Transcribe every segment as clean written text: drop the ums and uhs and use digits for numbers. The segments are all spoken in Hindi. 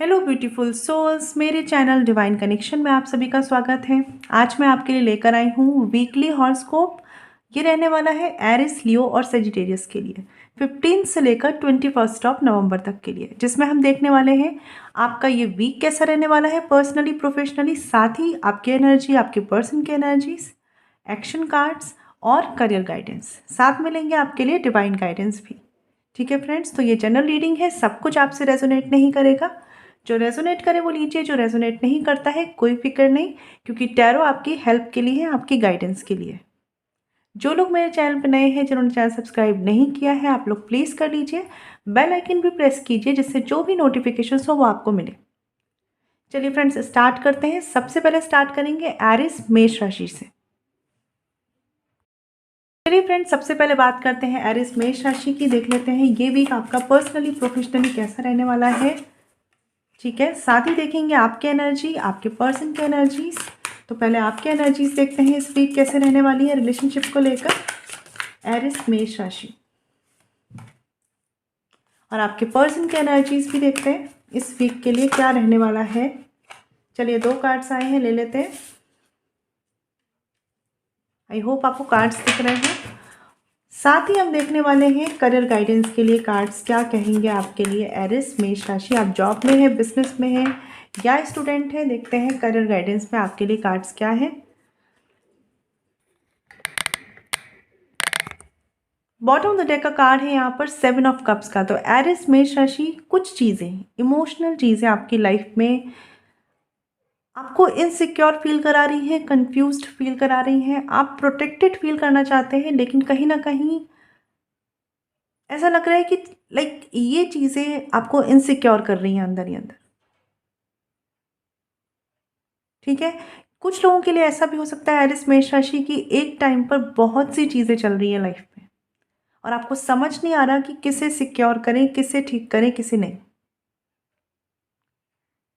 हेलो ब्यूटीफुल सोल्स, मेरे चैनल डिवाइन कनेक्शन में आप सभी का स्वागत है। आज मैं आपके लिए लेकर आई हूँ वीकली हॉरोस्कोप। ये रहने वाला है एरिस, लियो और सेजिटेरियस के लिए 15 से लेकर 21 नवंबर तक के लिए, जिसमें हम देखने वाले हैं आपका ये वीक कैसा रहने वाला है पर्सनली प्रोफेशनली, साथ ही आपकी एनर्जी, आपके पर्सन की एनर्जीज, एक्शन कार्ड्स और करियर गाइडेंस। साथ में लेंगे आपके लिए डिवाइन गाइडेंस भी। ठीक है फ्रेंड्स, तो ये जनरल रीडिंग है, सब कुछ आपसे रेजोनेट नहीं करेगा। जो रेजोनेट करे वो लीजिए, जो रेजोनेट नहीं करता है कोई फिक्र नहीं, क्योंकि टैरो आपकी हेल्प के लिए है, आपकी गाइडेंस के लिए। जो लोग मेरे चैनल पर नए हैं, जिन्होंने चैनल सब्सक्राइब नहीं किया है, आप लोग प्लीज़ कर लीजिए। बेल आइकन भी प्रेस कीजिए, जिससे जो भी नोटिफिकेशन हो वो आपको मिले। चलिए फ्रेंड्स, स्टार्ट करते हैं। सबसे पहले स्टार्ट करेंगे एरिस मेष राशि से। चलिए फ्रेंड्स, सबसे पहले बात करते हैं एरिस मेष राशि की। देख लेते हैं ये वीक आपका पर्सनली प्रोफेशनली कैसा रहने वाला है। ठीक है, साथ ही देखेंगे आपकी एनर्जी, आपके पर्सन की एनर्जीज। तो पहले आपकी एनर्जीज देखते हैं इस वीक कैसे रहने वाली है रिलेशनशिप को लेकर, एरिस मेष राशि। और आपके पर्सन की एनर्जीज भी देखते हैं इस वीक के लिए क्या रहने वाला है। चलिए, 2 कार्ड्स आए हैं, ले लेते हैं। आई होप आपको कार्ड्स दिख रहे हैं। साथ ही हम देखने वाले हैं करियर गाइडेंस के लिए कार्ड्स क्या कहेंगे आपके लिए एरिस मेष राशि। आप जॉब में है, बिजनेस में है या स्टूडेंट है, देखते हैं करियर गाइडेंस में आपके लिए कार्ड्स क्या है। बॉटम ऑफ द डेक का कार्ड है यहाँ पर 7 ऑफ कप्स का। तो एरिस मेष राशि, कुछ चीज़ें, इमोशनल चीज़ें आपकी लाइफ में आपको इनसिक्योर फील करा रही हैं, कंफ्यूज्ड फील करा रही हैं। आप प्रोटेक्टेड फील करना चाहते हैं, लेकिन कहीं ना कहीं ऐसा लग रहा है कि ये चीज़ें आपको इनसिक्योर कर रही हैं अंदर ही अंदर। ठीक है, कुछ लोगों के लिए ऐसा भी हो सकता है एरिस मेष राशि की एक टाइम पर बहुत सी चीज़ें चल रही हैं लाइफ में और आपको समझ नहीं आ रहा कि किसे सिक्योर करें, किसे ठीक करें, किसे नहीं।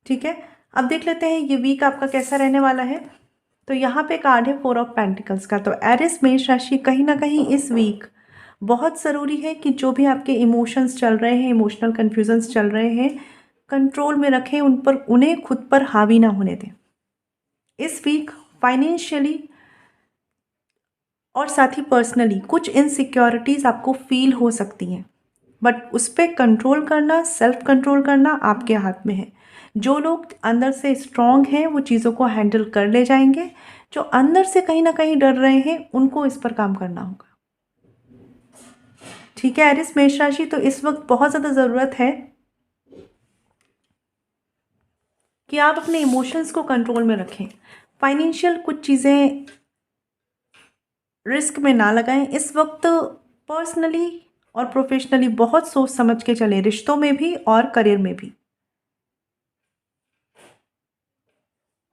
ठीक है, अब देख लेते हैं ये वीक आपका कैसा रहने वाला है। तो यहाँ पे कार्ड है 4 ऑफ पेंटिकल्स का। तो एरिस मेष राशि, कहीं ना कहीं इस वीक बहुत ज़रूरी है कि जो भी आपके इमोशंस चल रहे हैं, इमोशनल कन्फ्यूजन्स चल रहे हैं, कंट्रोल में रखें, उन पर, उन्हें खुद पर हावी ना होने दें। इस वीक फाइनेंशियली और साथ ही पर्सनली कुछ इनसिक्योरिटीज़ आपको फील हो सकती हैं, बट उस पर कंट्रोल करना, सेल्फ कंट्रोल करना आपके हाथ में है। जो लोग अंदर से स्ट्रांग हैं वो चीज़ों को हैंडल कर ले जाएंगे। जो अंदर से कहीं ना कहीं डर रहे हैं उनको इस पर काम करना होगा। ठीक है एरिस मेष राशि, तो इस वक्त बहुत ज़्यादा ज़रूरत है कि आप अपने इमोशंस को कंट्रोल में रखें। फाइनेंशियल कुछ चीज़ें रिस्क में ना लगाएं इस वक्त। पर्सनली और प्रोफेशनली बहुत सोच समझ के चलें, रिश्तों में भी और करियर में भी।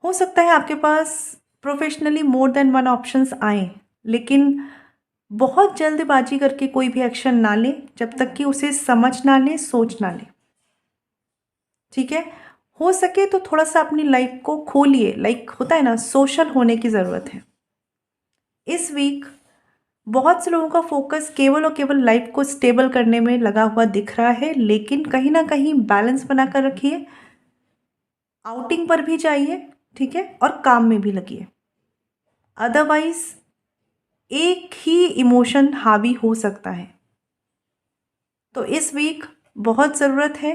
हो सकता है आपके पास professionally more than one options आए, लेकिन बहुत जल्दबाजी करके कोई भी एक्शन ना लें जब तक कि उसे समझ ना लें, सोच ना लें। ठीक है, हो सके तो थोड़ा सा अपनी लाइफ को खोलिए, होता है ना, सोशल होने की ज़रूरत है। इस वीक बहुत से लोगों का फोकस केवल और केवल लाइफ को स्टेबल करने में लगा हुआ दिख रहा है, लेकिन कहीं ना कहीं बैलेंस बनाकर रखिए। आउटिंग पर भी जाइए, ठीक है, और काम में भी लगिए। अदरवाइज एक ही इमोशन हावी हो सकता है। तो इस वीक बहुत ज़रूरत है,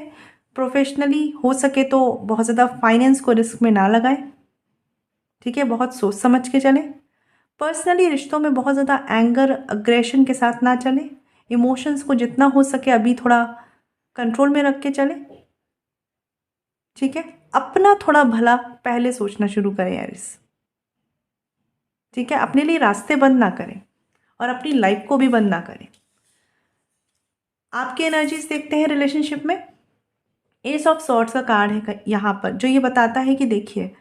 प्रोफेशनली हो सके तो बहुत ज़्यादा फाइनेंस को रिस्क में ना लगाएं। ठीक है, बहुत सोच समझ के चलें। पर्सनली रिश्तों में बहुत ज़्यादा एंगर, अग्रेशन के साथ ना चलें। इमोशंस को जितना हो सके अभी थोड़ा कंट्रोल में रख के चलें। ठीक है, अपना थोड़ा भला पहले सोचना शुरू करें एरिस। ठीक है, अपने लिए रास्ते बंद ना करें और अपनी लाइफ को भी बंद ना करें। आपकी एनर्जीज देखते हैं रिलेशनशिप में। एस ऑफ सॉर्ड्स का कार्ड है यहाँ पर, जो ये बताता है कि देखिए,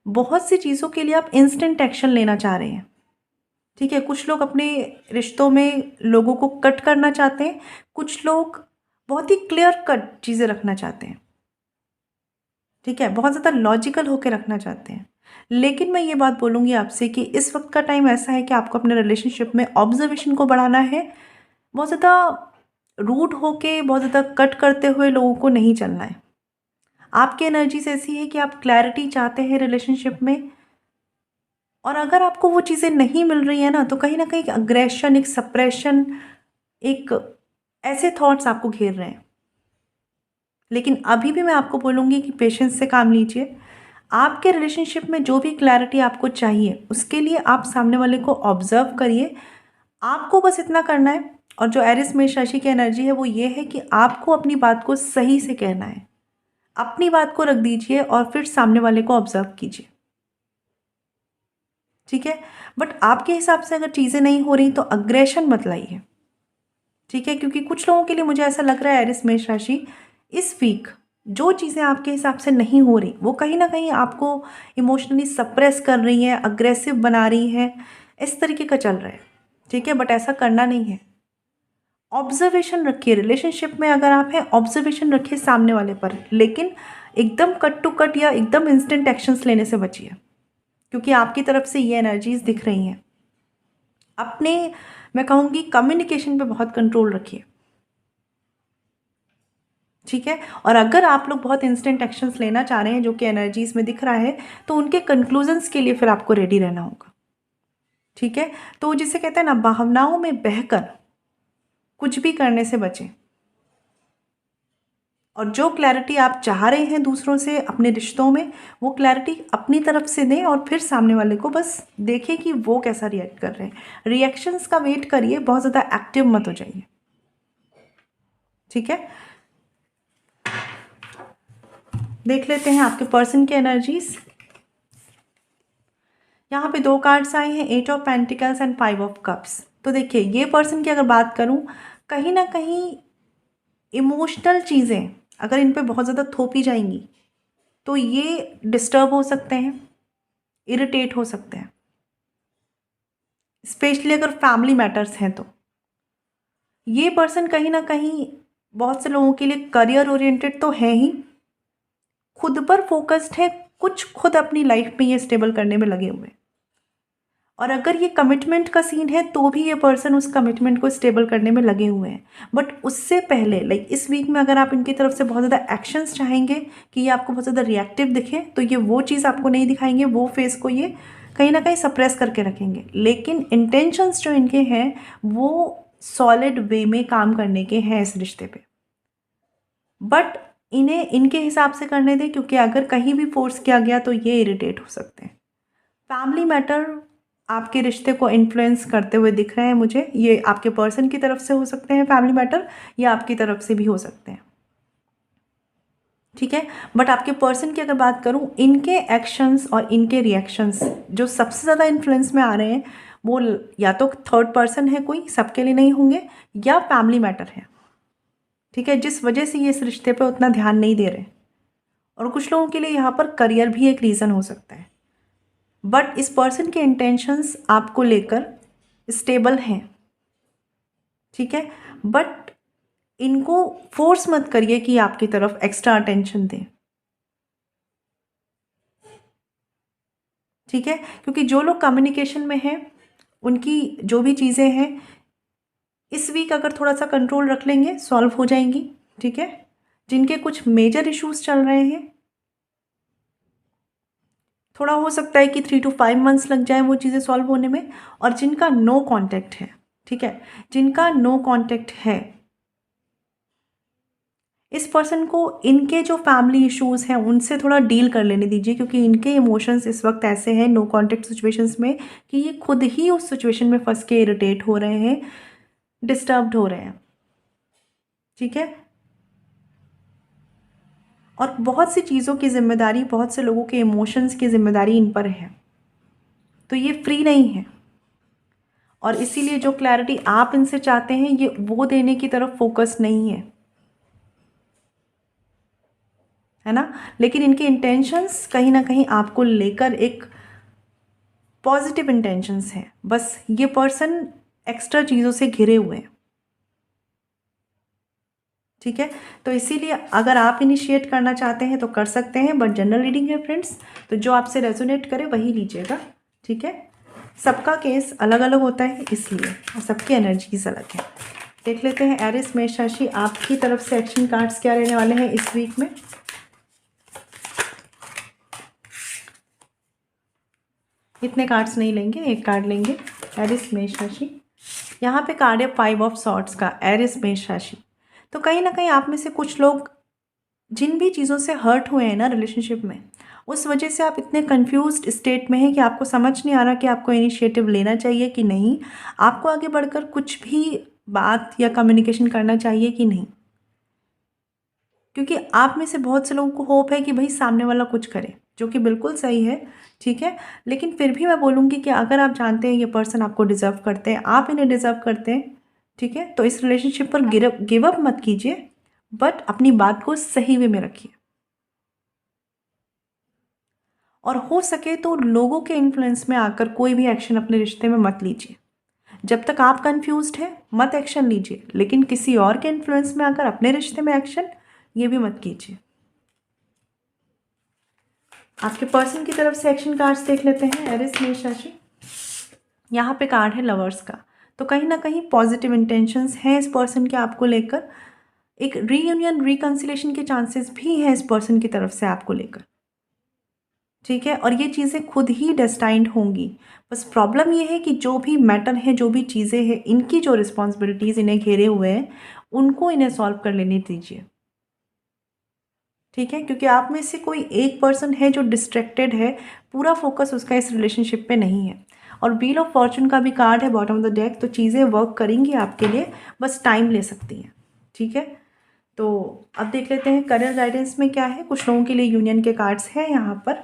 बहुत सी चीज़ों के लिए आप इंस्टेंट एक्शन लेना चाह रहे हैं। ठीक है, कुछ लोग अपने रिश्तों में लोगों को कट करना चाहते हैं, कुछ लोग बहुत ही क्लियर कट चीज़ें रखना चाहते हैं। ठीक है, बहुत ज़्यादा लॉजिकल होकर रखना चाहते हैं। लेकिन मैं ये बात बोलूँगी आपसे कि इस वक्त का टाइम ऐसा है कि आपको अपने रिलेशनशिप में ऑब्जर्वेशन को बढ़ाना है। बहुत ज़्यादा रूड होके, बहुत ज़्यादा कट करते हुए लोगों को नहीं चलना है। आपकी एनर्जीज ऐसी है कि आप क्लैरिटी चाहते हैं रिलेशनशिप में, और अगर आपको वो चीज़ें नहीं मिल रही है ना, तो कहीं ना कहीं अग्रेशन, एक सप्रेशन, एक ऐसे थॉट्स आपको घेर रहे हैं। लेकिन अभी भी मैं आपको बोलूँगी कि पेशेंस से काम लीजिए। आपके रिलेशनशिप में जो भी क्लैरिटी आपको चाहिए, उसके लिए आप सामने वाले को ऑब्जर्व करिए। आपको बस इतना करना है, और जो एरिस मेष राशि की एनर्जी है वो ये है कि आपको अपनी बात को सही से कहना है। अपनी बात को रख दीजिए और फिर सामने वाले को ऑब्जर्व कीजिए, ठीक है। बट आपके हिसाब से अगर चीज़ें नहीं हो रही तो अग्रेशन मत लाइए, ठीक है। क्योंकि कुछ लोगों के लिए मुझे ऐसा लग रहा है एरिस मेष राशि, इस वीक जो चीज़ें आपके हिसाब से नहीं हो रही वो कहीं ना कहीं आपको इमोशनली सप्रेस कर रही है, अग्रेसिव बना रही है, इस तरीके का चल रहा है, ठीक है। बट ऐसा करना नहीं है। ऑब्जर्वेशन रखिए रिलेशनशिप में, अगर आप हैं ऑब्जर्वेशन रखिए सामने वाले पर, लेकिन एकदम कट टू कट या एकदम इंस्टेंट एक्शंस लेने से बचिए, क्योंकि आपकी तरफ से ये एनर्जीज दिख रही हैं। अपने, मैं कहूँगी, कम्युनिकेशन पे बहुत कंट्रोल रखिए, ठीक है। और अगर आप लोग बहुत इंस्टेंट एक्शंस लेना चाह रहे हैं, जो कि एनर्जीज में दिख रहा है, तो उनके कंक्लूजन्स के लिए फिर आपको रेडी रहना होगा, ठीक है। तो जिसे कहते हैं ना, भावनाओं में बहकर कुछ भी करने से बचें, और जो क्लैरिटी आप चाह रहे हैं दूसरों से अपने रिश्तों में, वो क्लैरिटी अपनी तरफ से दें, और फिर सामने वाले को बस देखें कि वो कैसा रिएक्ट कर रहे हैं। रिएक्शंस का वेट करिए, बहुत ज़्यादा एक्टिव मत हो जाइए, ठीक है। देख लेते हैं आपके पर्सन की एनर्जीज। यहाँ पे 2 कार्ड्स आए हैं, 8 of pentacles and 5 of cups. तो देखिए, ये पर्सन की अगर बात करूँ, कहीं ना कहीं इमोशनल चीज़ें अगर इन पे बहुत ज़्यादा थोपी जाएंगी तो ये डिस्टर्ब हो सकते हैं, इरिटेट हो सकते हैं, स्पेशली अगर फैमिली मैटर्स हैं तो। ये पर्सन कहीं ना कहीं बहुत से लोगों के लिए करियर ओरिएंटेड तो है ही, खुद पर फोकस्ड है, कुछ खुद अपनी लाइफ में ये स्टेबल करने में लगे हुए हैं। और अगर ये कमिटमेंट का सीन है तो भी ये पर्सन उस कमिटमेंट को स्टेबल करने में लगे हुए हैं। बट उससे पहले, लाइक इस वीक में, अगर आप इनकी तरफ से बहुत ज़्यादा एक्शंस चाहेंगे कि ये आपको बहुत ज़्यादा रिएक्टिव दिखे, तो ये वो चीज़ आपको नहीं दिखाएंगे, वो फेस को ये कहीं ना कहीं सप्रेस करके रखेंगे। लेकिन इंटेंशंस जो इनके हैं वो सॉलिड वे में काम करने के हैं इस रिश्ते पे। बट इन्हें इनके हिसाब से करने दें, क्योंकि अगर कहीं भी फोर्स किया गया तो ये इरिटेट हो सकते हैं। फैमिली मैटर आपके रिश्ते को इन्फ्लुएंस करते हुए दिख रहे हैं मुझे। ये आपके पर्सन की तरफ से हो सकते हैं फैमिली मैटर, या आपकी तरफ से भी हो सकते हैं, ठीक है। बट आपके पर्सन की अगर बात करूं, इनके एक्शंस और इनके रिएक्शंस जो सबसे ज़्यादा इन्फ्लुएंस में आ रहे हैं, वो या तो थर्ड पर्सन है कोई, सबके लिए नहीं होंगे, या फैमिली मैटर है, ठीक है, जिस वजह से ये इस रिश्ते पे उतना ध्यान नहीं दे रहे। और कुछ लोगों के लिए यहाँ पर करियर भी एक रीज़न हो सकता है। बट इस पर्सन के इंटेंशंस आपको लेकर स्टेबल हैं, ठीक है। बट इनको फोर्स मत करिए कि आपकी तरफ एक्स्ट्रा अटेंशन दें, ठीक है। क्योंकि जो लोग कम्युनिकेशन में हैं, उनकी जो भी चीज़ें हैं इस वीक अगर थोड़ा सा कंट्रोल रख लेंगे, सॉल्व हो जाएंगी, ठीक है। जिनके कुछ मेजर इश्यूज चल रहे हैं, थोड़ा हो सकता है कि 3 to 5 मंथ्स लग जाए वो चीज़ें सॉल्व होने में। और जिनका नो कांटेक्ट है, ठीक है, जिनका नो कांटेक्ट है, इस पर्सन को इनके जो फैमिली इश्यूज हैं उनसे थोड़ा डील कर लेने दीजिए, क्योंकि इनके इमोशंस इस वक्त ऐसे हैं नो कांटेक्ट सिचुएशंस में कि ये खुद ही उस सिचुएशन में फंस के इरिटेट हो रहे हैं, डिस्टर्ब्ड हो रहे हैं, ठीक है। और बहुत सी चीज़ों की जिम्मेदारी, बहुत से लोगों के इमोशंस की जिम्मेदारी इन पर है, तो ये फ्री नहीं है। और इसीलिए जो क्लैरिटी आप इनसे चाहते हैं, ये वो देने की तरफ फोकस नहीं है ना। लेकिन इनके इंटेंशंस कहीं ना कहीं आपको लेकर एक पॉजिटिव इंटेंशंस हैं। बस ये पर्सन एक्स्ट्रा चीज़ों से घिरे हुए हैं, ठीक है। तो इसीलिए अगर आप इनिशिएट करना चाहते हैं तो कर सकते हैं, बट जनरल रीडिंग है फ्रेंड्स, तो जो आपसे रेजोनेट करे वही लीजिएगा, ठीक है। सबका केस अलग अलग होता है इसलिए, और सबकी एनर्जीज अलग है। देख लेते हैं एरिस मेष राशि, आपकी तरफ से एक्शन कार्ड्स क्या रहने वाले हैं इस वीक में। इतने कार्ड्स नहीं लेंगे, एक कार्ड लेंगे। एरिस मेष राशि, यहाँ पे कार्ड है 5 ऑफ सॉर्ड्स का, एरिस मेष राशि। तो कहीं ना कहीं आप में से कुछ लोग जिन भी चीज़ों से हर्ट हुए हैं ना रिलेशनशिप में, उस वजह से आप इतने कंफ्यूज्ड स्टेट में हैं कि आपको समझ नहीं आ रहा कि आपको इनिशिएटिव लेना चाहिए कि नहीं, आपको आगे बढ़कर कुछ भी बात या कम्युनिकेशन करना चाहिए कि नहीं। क्योंकि आप में से बहुत से लोगों को होप है कि भाई सामने वाला कुछ करे, जो कि बिल्कुल सही है, ठीक है। लेकिन फिर भी मैं बोलूँगी कि अगर आप जानते हैं ये पर्सन आपको डिज़र्व करते हैं, आप इन्हें डिज़र्व करते हैं, ठीक है, तो इस रिलेशनशिप पर गिव अप मत कीजिए, बट अपनी बात को सही वे में रखिए। और हो सके तो लोगों के इन्फ्लुएंस में आकर कोई भी एक्शन अपने रिश्ते में मत लीजिए। जब तक आप कंफ्यूज्ड हैं मत एक्शन लीजिए, लेकिन किसी और के इन्फ्लुएंस में आकर अपने रिश्ते में एक्शन ये भी मत कीजिए। आपके पर्सन की तरफ से एक्शन कार्ड्स देख लेते हैं। एरिस मेष राशि, यहाँ पे कार्ड है लवर्स का। तो कहीं ना कहीं पॉजिटिव इंटेंशंस हैं इस पर्सन के आपको लेकर, एक रीयूनियन रिकन्सिलेशन के चांसेस भी हैं इस पर्सन की तरफ से आपको लेकर, ठीक है। और ये चीज़ें खुद ही डेस्टाइंड होंगी। बस प्रॉब्लम ये है कि जो भी मैटर है, जो भी चीज़ें हैं, इनकी जो रिस्पॉन्सिबिलिटीज़ इन्हें घेरे हुए हैं उनको इन्हें सॉल्व कर लेने दीजिए, ठीक है। क्योंकि आप में से कोई एक पर्सन है जो डिस्ट्रैक्टेड है, पूरा फोकस उसका इस रिलेशनशिप पे नहीं है। और व्हील ऑफ फॉर्चून का भी कार्ड है बॉटम ऑफ द डेक, तो चीज़ें वर्क करेंगी आपके लिए, बस टाइम ले सकती हैं, ठीक है। तो अब देख लेते हैं करियर गाइडेंस में क्या है। कुछ लोगों के लिए यूनियन के कार्ड्स हैं यहाँ पर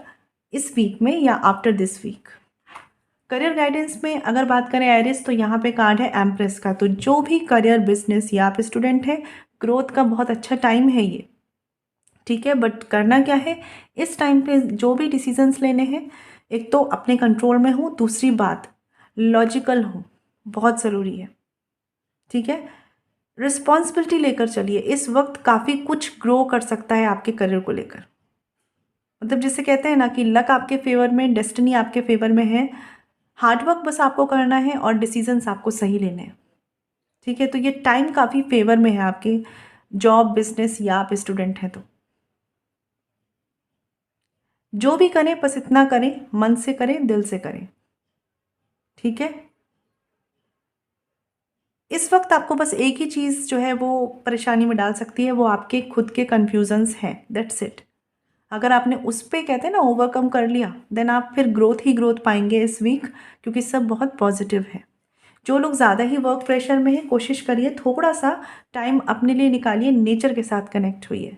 इस वीक में या after this week. Career guidance में अगर बात करें एरिस, तो यहाँ पे कार्ड है एम्प्रेस का। तो जो भी करियर, बिजनेस या आप स्टूडेंट हैं, ग्रोथ का बहुत अच्छा टाइम है ये, ठीक है। बट करना क्या है इस टाइम पे, जो भी डिसीजंस लेने हैं, एक तो अपने कंट्रोल में हो, दूसरी बात लॉजिकल हो, बहुत ज़रूरी है, ठीक है। रिस्पॉन्सिबिलिटी लेकर चलिए, इस वक्त काफ़ी कुछ ग्रो कर सकता है आपके करियर को लेकर। मतलब जिसे कहते हैं ना कि लक आपके फेवर में, डेस्टिनी आपके फेवर में है, हार्डवर्क बस आपको करना है और डिसीजंस आपको सही लेने हैं, ठीक है। तो ये टाइम काफ़ी फेवर में है आपके, जॉब, बिजनेस या आप स्टूडेंट हैं तो जो भी करें बस इतना करें, मन से करें, दिल से करें, ठीक है। इस वक्त आपको बस एक ही चीज़ जो है वो परेशानी में डाल सकती है, वो आपके खुद के कन्फ्यूजन्स हैं, दैट्स इट। अगर आपने उस पे कहते हैं ना ओवरकम कर लिया, देन आप फिर ग्रोथ ही ग्रोथ पाएंगे इस वीक, क्योंकि सब बहुत पॉजिटिव है। जो लोग ज़्यादा ही वर्क प्रेशर में हैं, कोशिश करिए थोड़ा सा टाइम अपने लिए निकालिए, नेचर के साथ कनेक्ट हुइए।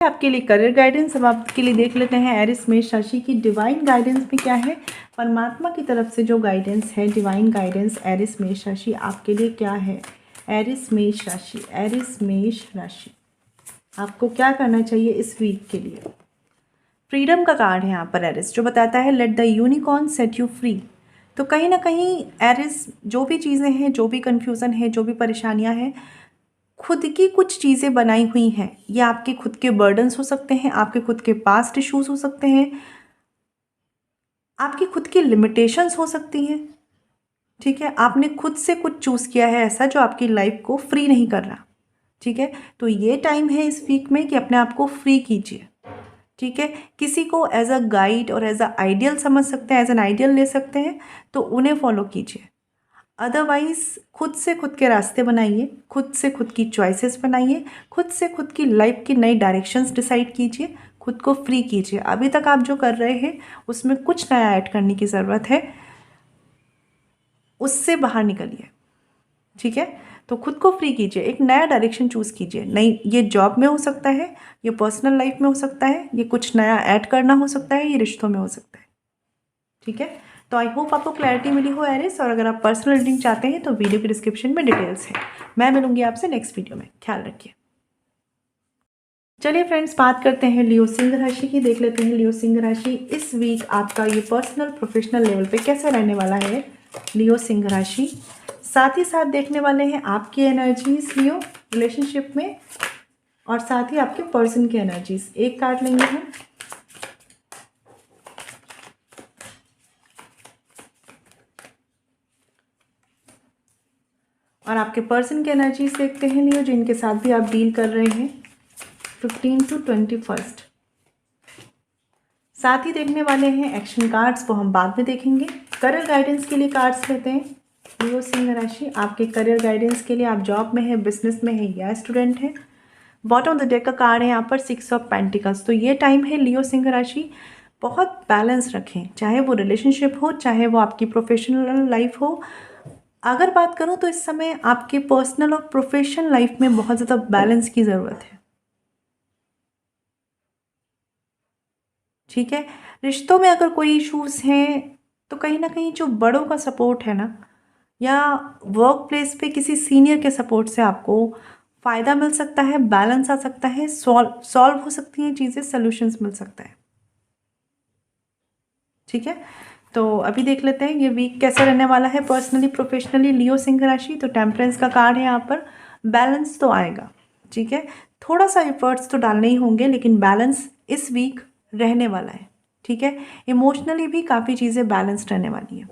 आपके लिए करियर गाइडेंस। अब आपके लिए देख लेते हैं एरिस मेष राशि की डिवाइन गाइडेंस में क्या है। परमात्मा की तरफ से जो गाइडेंस है, डिवाइन गाइडेंस एरिस मेष राशि आपके लिए क्या है। एरिस मेष राशि, एरिस मेष राशि, आपको क्या करना चाहिए इस वीक के लिए। फ्रीडम का कार्ड है यहाँ पर एरिस, जो बताता है let the unicorn set you free. तो कहीं ना कहीं एरिस, जो भी चीज़ें हैं, जो भी कन्फ्यूज़न है, जो भी परेशानियाँ हैं, खुद की कुछ चीज़ें बनाई हुई हैं। ये आपके खुद के बर्डन्स हो सकते हैं, आपके खुद के पास्ट इश्यूज हो सकते हैं, आपकी खुद की लिमिटेशंस हो सकती हैं, ठीक है। आपने खुद से कुछ चूज़ किया है ऐसा जो आपकी लाइफ को फ्री नहीं कर रहा, ठीक है। तो ये टाइम है इस वीक में कि अपने आप को फ्री कीजिए, ठीक है। किसी को एज अ गाइड और एज अ आइडियल समझ सकते हैं, एज एन आइडियल ले सकते हैं, तो उन्हें फॉलो कीजिए। अदरवाइज खुद से खुद के रास्ते बनाइए, खुद से खुद की चॉइसेस बनाइए, खुद से खुद की लाइफ की नई डायरेक्शंस डिसाइड कीजिए, खुद को फ्री कीजिए। अभी तक आप जो कर रहे हैं उसमें कुछ नया ऐड करने की ज़रूरत है, उससे बाहर निकलिए, ठीक है। तो खुद को फ्री कीजिए, एक नया डायरेक्शन चूज़ कीजिए। नहीं, ये जॉब में हो सकता है, ये पर्सनल लाइफ में हो सकता है, ये कुछ नया ऐड करना हो सकता है, ये रिश्तों में हो सकता है, ठीक है। तो आई होप आपको क्लैरिटी मिली हो एरिस। और अगर आप पर्सनल रीडिंग चाहते हैं तो वीडियो की डिस्क्रिप्शन में डिटेल्स है। मैं मिलूंगी आपसे नेक्स्ट वीडियो में, ख्याल रखिए। चलिए फ्रेंड्स, बात करते हैं लियो सिंह राशि की। देख लेते हैं लियो सिंह राशि इस वीक आपका ये पर्सनल प्रोफेशनल लेवल पे कैसा रहने वाला है। लियो सिंह राशि, साथ ही साथ देखने वाले हैं आपकी एनर्जीज लियो रिलेशनशिप में, और साथ ही आपके पर्सन की एनर्जीज। एक कार्ड लेंगे हम, और आपके पर्सन की एनर्जीज देखते हैं लियो, जिनके साथ भी आप डील कर रहे हैं 15 to 21। साथ ही देखने वाले हैं एक्शन कार्ड्स, वो हम बाद में देखेंगे। करियर गाइडेंस के लिए कार्ड्स लेते हैं लियो सिंह राशि। आपके करियर गाइडेंस के लिए, आप जॉब में है, बिजनेस में है या स्टूडेंट हैं। बॉटम ऑफ द डेक का कार्ड है यहाँ पर 6 ऑफ पेंटिकल्स। तो ये टाइम है लियो सिंह राशि, बहुत बैलेंस रखें, चाहे वो रिलेशनशिप हो, चाहे वो आपकी प्रोफेशनल लाइफ हो। अगर बात करूँ तो इस समय आपके पर्सनल और प्रोफेशनल लाइफ में बहुत ज़्यादा बैलेंस की ज़रूरत है। ठीक है, रिश्तों में अगर कोई इश्यूज़ हैं तो कहीं ना कहीं जो बड़ों का सपोर्ट है ना, या वर्क प्लेस पे किसी सीनियर के सपोर्ट से आपको फ़ायदा मिल सकता है, बैलेंस आ सकता है, सॉल्व हो सकती हैं चीज़ें, सॉल्यूशंस मिल सकता है। ठीक है, तो अभी देख लेते हैं ये वीक कैसा रहने वाला है पर्सनली प्रोफेशनली लियो सिंह राशि। तो टेम्परेंस का कार्ड है यहाँ पर, बैलेंस तो आएगा। ठीक है, थोड़ा सा एफर्ट्स तो डालने ही होंगे, लेकिन बैलेंस इस वीक रहने वाला है। ठीक है, इमोशनली भी काफ़ी चीज़ें बैलेंस्ड रहने वाली है।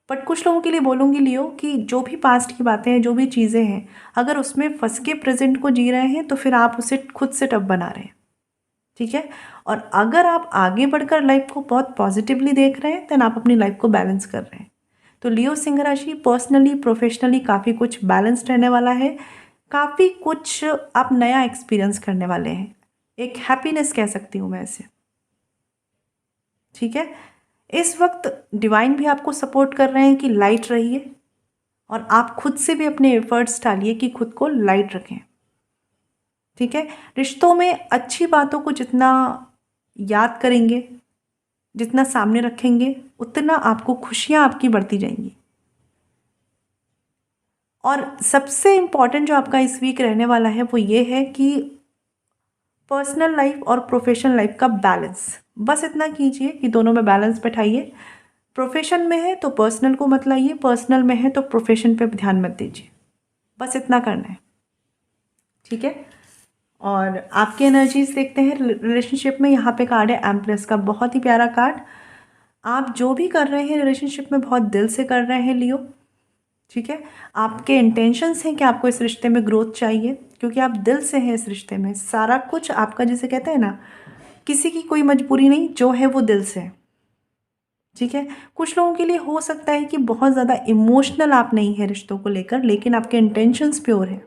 बट कुछ लोगों के लिए बोलूँगी लियो कि जो भी पास्ट की बातें हैं, जो भी चीज़ें हैं, अगर उसमें फंस के प्रेजेंट को जी रहे हैं तो फिर आप उसे खुद से टफ बना रहे हैं। ठीक है, और अगर आप आगे बढ़कर लाइफ को बहुत पॉजिटिवली देख रहे हैं, देन आप अपनी लाइफ को बैलेंस कर रहे हैं। तो लियो सिंह राशि पर्सनली प्रोफेशनली काफ़ी कुछ बैलेंस रहने वाला है, काफ़ी कुछ आप नया एक्सपीरियंस करने वाले हैं, एक हैप्पीनेस कह सकती हूँ मैं इसे। ठीक है, इस वक्त डिवाइन भी आपको सपोर्ट कर रहे हैं कि लाइट रहिए, और आप खुद से भी अपने एफर्ट्स डालिए कि खुद को लाइट रखें। ठीक है, रिश्तों में अच्छी बातों को जितना याद करेंगे, जितना सामने रखेंगे, उतना आपको खुशियाँ आपकी बढ़ती जाएंगी। और सबसे इम्पॉर्टेंट जो आपका इस वीक रहने वाला है वो ये है कि पर्सनल लाइफ और प्रोफेशनल लाइफ का बैलेंस, बस इतना कीजिए कि दोनों में बैलेंस बैठाइए। प्रोफेशन में है तो पर्सनल को मत लाइए, पर्सनल में है तो प्रोफेशन पे ध्यान मत दीजिए, बस इतना करना है। ठीक है, और आपकी एनर्जीज देखते हैं रिलेशनशिप में। यहाँ पे कार्ड है एम्प्रेस का, बहुत ही प्यारा कार्ड। आप जो भी कर रहे हैं रिलेशनशिप में बहुत दिल से कर रहे हैं लियो। ठीक है, आपके इंटेंशंस हैं कि आपको इस रिश्ते में ग्रोथ चाहिए, क्योंकि आप दिल से हैं इस रिश्ते में। सारा कुछ आपका, जिसे कहते हैं ना, किसी की कोई मजबूरी नहीं, जो है वो दिल से है। ठीक है, कुछ लोगों के लिए हो सकता है कि बहुत ज़्यादा इमोशनल आप नहीं है रिश्तों को लेकर, लेकिन आपके इंटेंशंस प्योर हैं,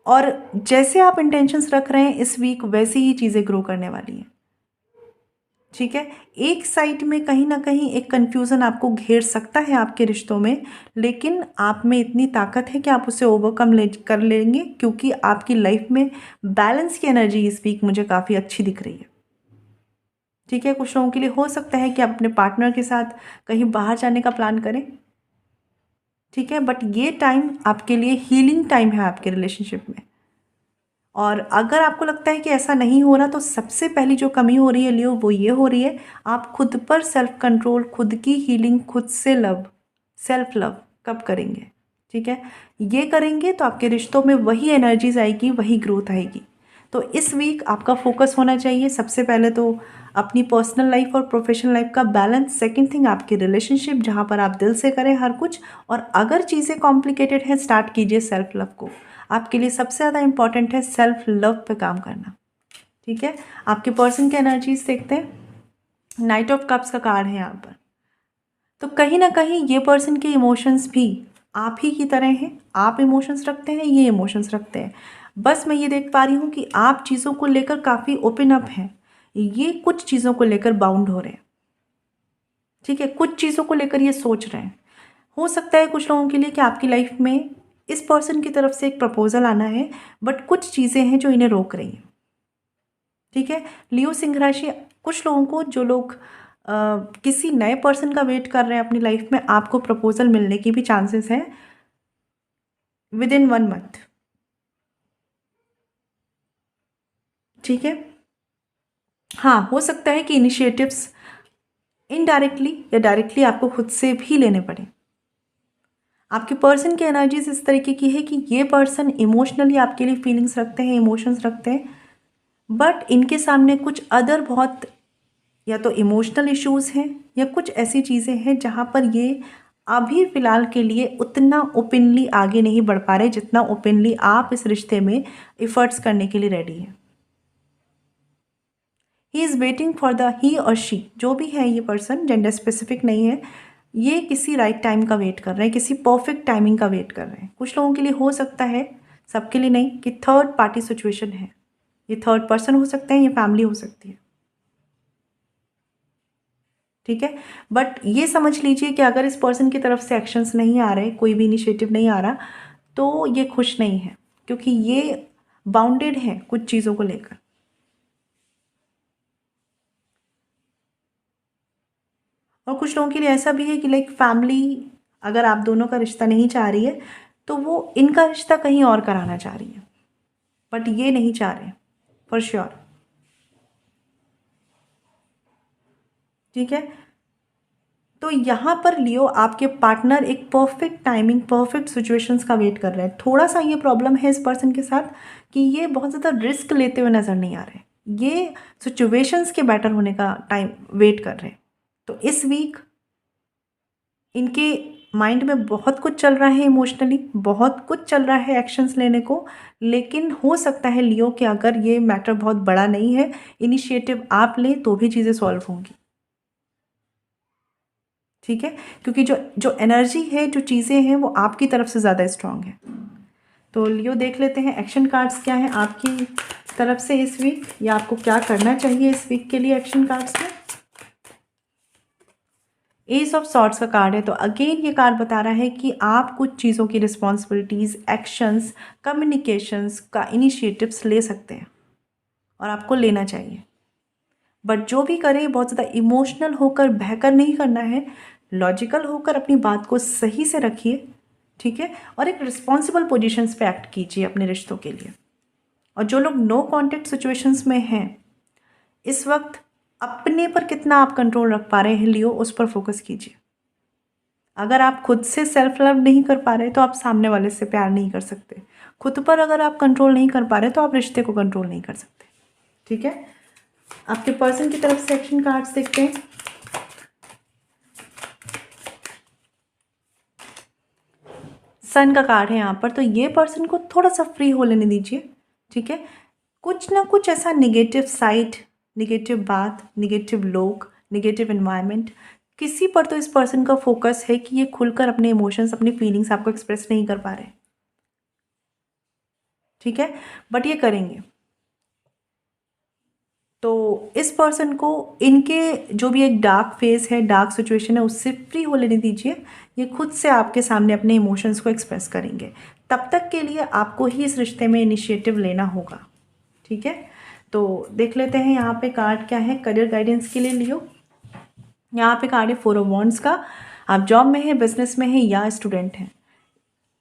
और जैसे आप इंटेंशंस रख रहे हैं इस वीक, वैसे ही चीज़ें ग्रो करने वाली हैं। ठीक है, एक साइड में कहीं ना कहीं एक कन्फ्यूज़न आपको घेर सकता है आपके रिश्तों में, लेकिन आप में इतनी ताकत है कि आप उसे ओवरकम कर लेंगे, क्योंकि आपकी लाइफ में बैलेंस की एनर्जी इस वीक मुझे काफ़ी अच्छी दिख रही है। ठीक है, कुछ लोगों के लिए हो सकता है कि आप अपने पार्टनर के साथ कहीं बाहर जाने का प्लान करें। ठीक है, बट ये टाइम आपके लिए हीलिंग टाइम है आपके रिलेशनशिप में। और अगर आपको लगता है कि ऐसा नहीं हो रहा, तो सबसे पहली जो कमी हो रही है लियो, वो ये हो रही है, आप खुद पर सेल्फ कंट्रोल, खुद की हीलिंग, खुद से लव, सेल्फ लव कब करेंगे। ठीक है, ये करेंगे तो आपके रिश्तों में वही एनर्जीज आएगी, वही ग्रोथ आएगी। तो इस वीक आपका फोकस होना चाहिए सबसे पहले तो अपनी पर्सनल लाइफ और प्रोफेशनल लाइफ का बैलेंस। सेकंड थिंग आपकी रिलेशनशिप, जहाँ पर आप दिल से करें हर कुछ। और अगर चीज़ें कॉम्प्लिकेटेड हैं, स्टार्ट कीजिए सेल्फ लव को। आपके लिए सबसे ज़्यादा इंपॉर्टेंट है सेल्फ लव पे काम करना। ठीक है, आपके पर्सन की एनर्जीज देखते हैं। नाइट ऑफ कप्स का कार्ड है यहाँ पर। तो कहीं ना कहीं ये पर्सन के इमोशंस भी आप ही की तरह हैं, आप इमोशंस रखते हैं, ये इमोशंस रखते हैं। बस मैं ये देख पा रही हूँ कि आप चीज़ों को लेकर काफ़ी ओपन अप हैं, ये कुछ चीज़ों को लेकर बाउंड हो रहे हैं। ठीक है, कुछ चीज़ों को लेकर ये सोच रहे हैं। हो सकता है कुछ लोगों के लिए कि आपकी लाइफ में इस पर्सन की तरफ से एक प्रपोजल आना है, बट कुछ चीज़ें हैं जो इन्हें रोक रही हैं। ठीक है, लियो सिंह राशि, कुछ लोगों को, जो लोग किसी नए पर्सन का वेट कर रहे हैं अपनी लाइफ में, आपको प्रपोजल मिलने की भी चांसेस हैं विद इन 1 मंथ। ठीक है, हाँ, हो सकता है कि इनिशिएटिव्स इनडायरेक्टली या डायरेक्टली आपको खुद से भी लेने पड़े। आपके पर्सन की एनर्जीज इस तरीके की है कि ये पर्सन इमोशनली आपके लिए फीलिंग्स रखते हैं, इमोशंस रखते हैं, बट इनके सामने कुछ अदर बहुत, या तो इमोशनल इश्यूज़ हैं, या कुछ ऐसी चीज़ें हैं जहाँ पर ये अभी फ़िलहाल के लिए उतना ओपनली आगे नहीं बढ़ पा रहे जितना ओपनली आप इस रिश्ते में एफर्ट्स करने के लिए रेडी हैं। He is waiting for the he और शी, जो भी है ये पर्सन, जेंडर स्पेसिफिक नहीं है, ये किसी राइट टाइम का वेट कर रहे हैं, किसी परफेक्ट टाइमिंग का वेट कर रहे हैं। कुछ लोगों के लिए हो सकता है, सबके लिए नहीं, कि थर्ड पार्टी सिचुएशन है। ये थर्ड पर्सन हो सकते हैं, ये फैमिली हो सकती है, ठीक है। बट ये समझ लीजिए कि अगर इस पर्सन की तरफ से एक्शंस नहीं आ रहे, कोई भी इनिशिएटिव नहीं आ रहा, तो ये खुश नहीं है, क्योंकि ये बाउंडेड है कुछ चीज़ों को लेकर। और कुछ लोगों के लिए ऐसा भी है कि लाइक फैमिली अगर आप दोनों का रिश्ता नहीं चाह रही है, तो वो इनका रिश्ता कहीं और कराना चाह रही है, बट ये नहीं चाह रहे फॉर श्योर, ठीक है। तो यहाँ पर लियो आपके पार्टनर एक परफेक्ट टाइमिंग, परफेक्ट सिचुएशंस का वेट कर रहे हैं। थोड़ा सा ये प्रॉब्लम है इस पर्सन के साथ कि ये बहुत ज़्यादा रिस्क लेते हुए नज़र नहीं आ रहे, ये सिचुएशंस के बेटर होने का टाइम वेट कर रहे हैं। तो इस वीक इनके माइंड में बहुत कुछ चल रहा है, इमोशनली बहुत कुछ चल रहा है एक्शंस लेने को, लेकिन हो सकता है लियो कि अगर ये मैटर बहुत बड़ा नहीं है, इनिशिएटिव आप लें तो भी चीज़ें सॉल्व होंगी, ठीक है। क्योंकि जो जो एनर्जी है, जो चीज़ें हैं, वो आपकी तरफ से ज़्यादा स्ट्रांग है। तो लियो देख लेते हैं एक्शन कार्ड्स क्या हैं आपकी तरफ से इस वीक, या आपको क्या करना चाहिए इस वीक के लिए एक्शन कार्ड्स में। एस ऑफ सॉर्ड्स का कार्ड है, तो अगेन ये कार्ड बता रहा है कि आप कुछ चीज़ों की रिस्पॉन्सिबिलिटीज़, एक्शंस, कम्युनिकेशंस का इनिशिएटिव्स ले सकते हैं और आपको लेना चाहिए। बट जो भी करें बहुत ज़्यादा इमोशनल होकर बहकर नहीं करना है, लॉजिकल होकर अपनी बात को सही से रखिए, ठीक है। और एक रिस्पॉन्सिबल पोजीशंस पे एक्ट कीजिए अपने रिश्तों के लिए। और जो लोग नो कॉन्टेक्ट सिचुएशंस में हैं, इस वक्त अपने पर कितना आप कंट्रोल रख पा रहे हैं लियो, उस पर फोकस कीजिए। अगर आप खुद से सेल्फ लव नहीं कर पा रहे तो आप सामने वाले से प्यार नहीं कर सकते। खुद पर अगर आप कंट्रोल नहीं कर पा रहे तो आप रिश्ते को कंट्रोल नहीं कर सकते, ठीक है। आपके पर्सन की तरफ से एक्शन कार्ड्स देखते हैं। सन का कार्ड है यहाँ पर, तो ये पर्सन को थोड़ा सा फ्री हो लेने दीजिए, ठीक है। कुछ ना कुछ ऐसा निगेटिव साइड, निगेटिव बात, निगेटिव लोग, निगेटिव एनवायरनमेंट, किसी पर तो इस पर्सन का फोकस है कि ये खुलकर अपने इमोशंस, अपनी फीलिंग्स आपको एक्सप्रेस नहीं कर पा रहे, ठीक है। बट ये करेंगे। तो इस पर्सन को इनके जो भी एक डार्क फेस है, डार्क सिचुएशन है, उससे फ्री हो लेने दीजिए। ये खुद से आपके सामने अपने इमोशंस को एक्सप्रेस करेंगे। तब तक के लिए आपको ही इस रिश्ते में इनिशिएटिव लेना होगा, ठीक है। तो देख लेते हैं यहाँ पे कार्ड क्या है करियर गाइडेंस के लिए लियो। यहाँ पे कार्ड है 4 ऑफ वॉन्ड्स का। आप जॉब में हैं, बिजनेस में हैं या स्टूडेंट हैं,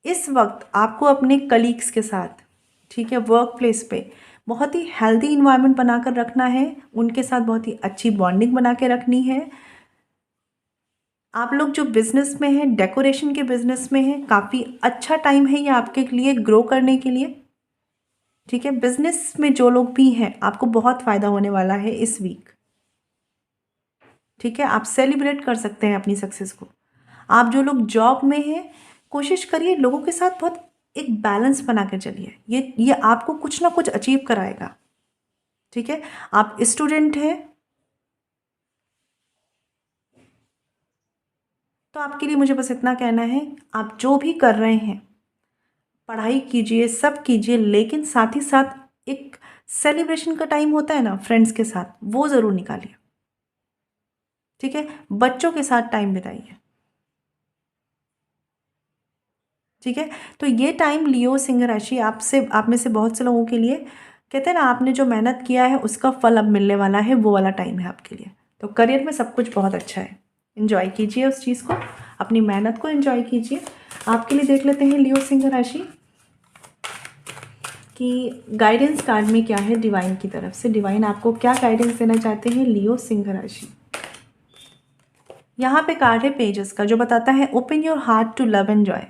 इस वक्त आपको अपने कलीग्स के साथ, ठीक है, वर्क प्लेस पे बहुत ही हेल्दी इन्वायरमेंट बनाकर रखना है, उनके साथ बहुत ही अच्छी बॉन्डिंग बना के रखनी है। आप लोग जो बिज़नेस में हैं, डेकोरेशन के बिज़नेस में हैं, काफ़ी अच्छा टाइम है ये आपके लिए ग्रो करने के लिए, ठीक है। बिज़नेस में जो लोग भी हैं, आपको बहुत फ़ायदा होने वाला है इस वीक, ठीक है। आप सेलिब्रेट कर सकते हैं अपनी सक्सेस को। आप जो लोग जॉब में हैं, कोशिश करिए लोगों के साथ बहुत एक बैलेंस बना कर चलिए, ये आपको कुछ ना कुछ अचीव कराएगा, ठीक है। आप स्टूडेंट हैं तो आपके लिए मुझे बस इतना कहना है, आप जो भी कर रहे हैं पढ़ाई कीजिए, सब कीजिए, लेकिन साथ ही साथ एक सेलिब्रेशन का टाइम होता है ना फ्रेंड्स के साथ, वो ज़रूर निकालिए, ठीक है। बच्चों के साथ टाइम बिताइए, ठीक है। तो ये टाइम लियो सिंह राशि आपसे, आप में से बहुत से लोगों के लिए, कहते हैं ना, आपने जो मेहनत किया है उसका फल अब मिलने वाला है, वो वाला टाइम है आपके लिए। तो करियर में सब कुछ बहुत अच्छा है, इन्जॉय कीजिए उस चीज़ को, अपनी मेहनत को इन्जॉय कीजिए। आपके लिए देख लेते हैं लियो सिंह राशि कि गाइडेंस कार्ड में क्या है डिवाइन की तरफ से। डिवाइन आपको क्या गाइडेंस देना चाहते हैं लियो सिंह राशि। यहाँ पे कार्ड है पेजेस का, जो बताता है open your heart to love and joy.